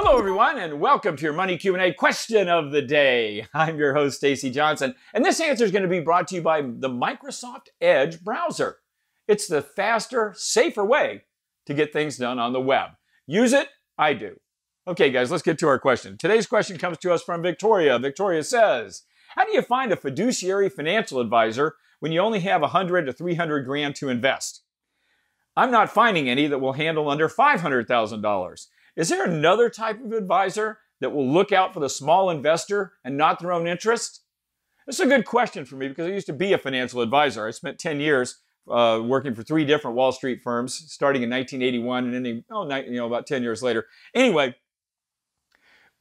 Hello, everyone, and welcome to your Money Q&A question of the day. I'm your host, Stacy Johnson, and this answer is going to be brought to you by the Microsoft Edge browser. It's the faster, safer way to get things done on the web. Use it? I do. Okay, guys, let's get to our question. Today's question comes to us from Victoria. Victoria says, how do you find a fiduciary financial advisor when you only have 100 to 300 grand to invest? I'm not finding any that will handle under $500,000. Is there another type of advisor that will look out for the small investor and not their own interest? This is a good question for me because I used to be a financial advisor. I spent 10 years working for 3 different Wall Street firms, starting in 1981 and ending, about 10 years later. Anyway,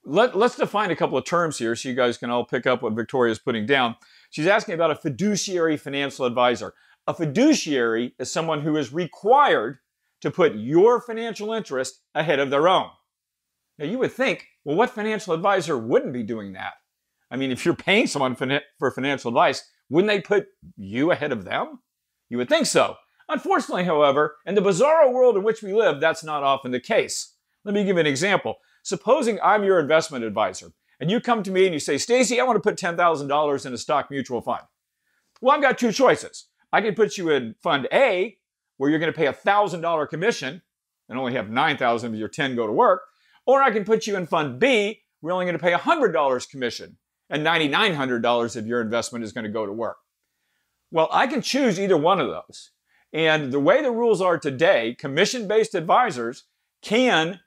let's define a couple of terms here so you guys can all pick up what Victoria's putting down. She's asking about a fiduciary financial advisor. A fiduciary is someone who is required to put your financial interest ahead of their own. Now, you would think, well, what financial advisor wouldn't be doing that? I mean, if you're paying someone for financial advice, wouldn't they put you ahead of them? You would think so. Unfortunately, however, in the bizarro world in which we live, that's not often the case. Let me give you an example. Supposing I'm your investment advisor, and you come to me and you say, Stacy, I want to put $10,000 in a stock mutual fund. Well, I've got 2 choices. I can put you in Fund A, where you're going to pay a $1,000 commission and only have 9,000 of your 10 go to work. Or I can put you in Fund B, we're only going to pay $100 commission and $9,900 of your investment is going to go to work. Well, I can choose either one of those. And the way the rules are today, commission-based advisors can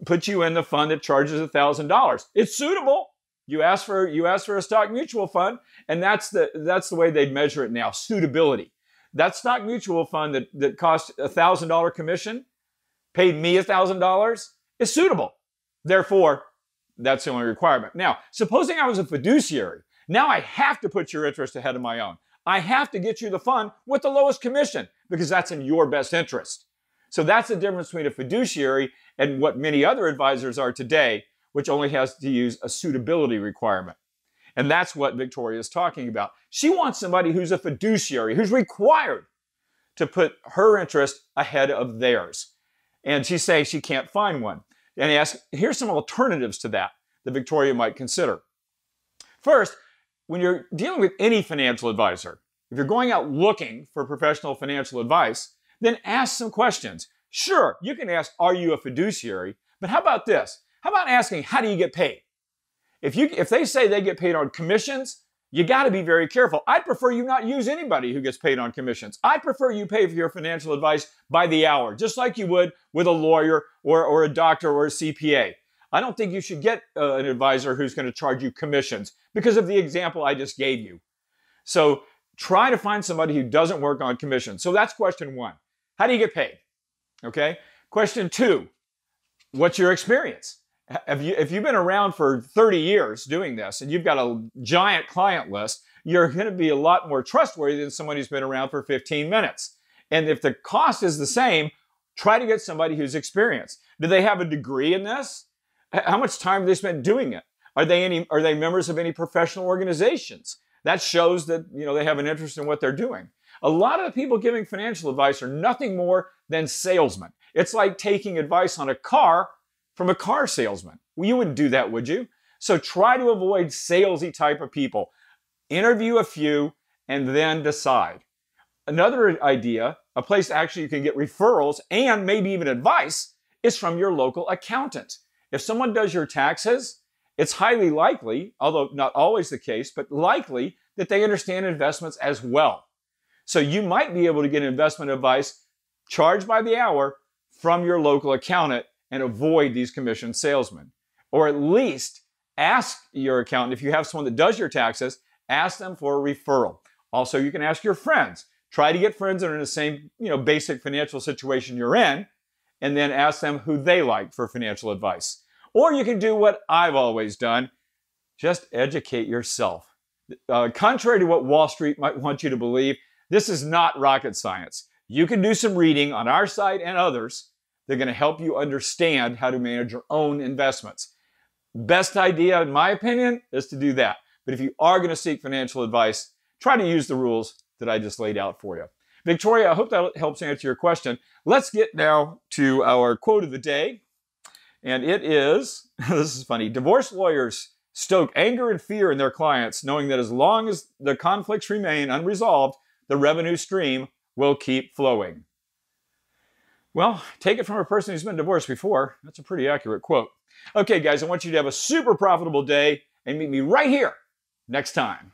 put you in the fund that charges $1,000. It's suitable. You ask for a stock mutual fund, and that's the way they'd measure it now, suitability. That stock mutual fund that cost $1,000 commission, paid me $1,000, is suitable. Therefore, that's the only requirement. Now, supposing I was a fiduciary, now I have to put your interest ahead of my own. I have to get you the fund with the lowest commission because that's in your best interest. So that's the difference between a fiduciary and what many other advisors are today, which only has to use a suitability requirement. And that's what Victoria is talking about. She wants somebody who's a fiduciary, who's required to put her interest ahead of theirs. And she's saying she can't find one. And here's some alternatives to that Victoria might consider. First, when you're dealing with any financial advisor, if you're going out looking for professional financial advice, then ask some questions. Sure, you can ask, are you a fiduciary? But how about this? How about asking, how do you get paid? If they say they get paid on commissions, you got to be very careful. I'd prefer you not use anybody who gets paid on commissions. I prefer you pay for your financial advice by the hour, just like you would with a lawyer or a doctor or a CPA. I don't think you should get an advisor who's going to charge you commissions because of the example I just gave you. So try to find somebody who doesn't work on commissions. So that's question 1. How do you get paid? Okay. Question 2, what's your experience? If you've been around for 30 years doing this and you've got a giant client list, you're going to be a lot more trustworthy than somebody who's been around for 15 minutes. And if the cost is the same, try to get somebody who's experienced. Do they have a degree in this? How much time have they spent doing it? Are they members of any professional organizations? That shows that they have an interest in what they're doing. A lot of the people giving financial advice are nothing more than salesmen. It's like taking advice on a car from a car salesman. Well, you wouldn't do that, would you? So try to avoid salesy type of people. Interview a few and then decide. Another idea, a place actually you can get referrals and maybe even advice, is from your local accountant. If someone does your taxes, it's highly likely, although not always the case, but likely that they understand investments as well. So you might be able to get investment advice charged by the hour from your local accountant and avoid these commission salesmen. Or at least ask your accountant, if you have someone that does your taxes, ask them for a referral. Also, you can ask your friends. Try to get friends that are in the same, basic financial situation you're in, and then ask them who they like for financial advice. Or you can do what I've always done, just educate yourself. Contrary to what Wall Street might want you to believe, this is not rocket science. You can do some reading on our site and others. They're going to help you understand how to manage your own investments. Best idea, in my opinion, is to do that. But if you are going to seek financial advice, try to use the rules that I just laid out for you. Victoria, I hope that helps answer your question. Let's get now to our quote of the day. And it is, this is funny, divorce lawyers stoke anger and fear in their clients, knowing that as long as the conflicts remain unresolved, the revenue stream will keep flowing. Well, take it from a person who's been divorced before. That's a pretty accurate quote. Okay, guys, I want you to have a super profitable day and meet me right here next time.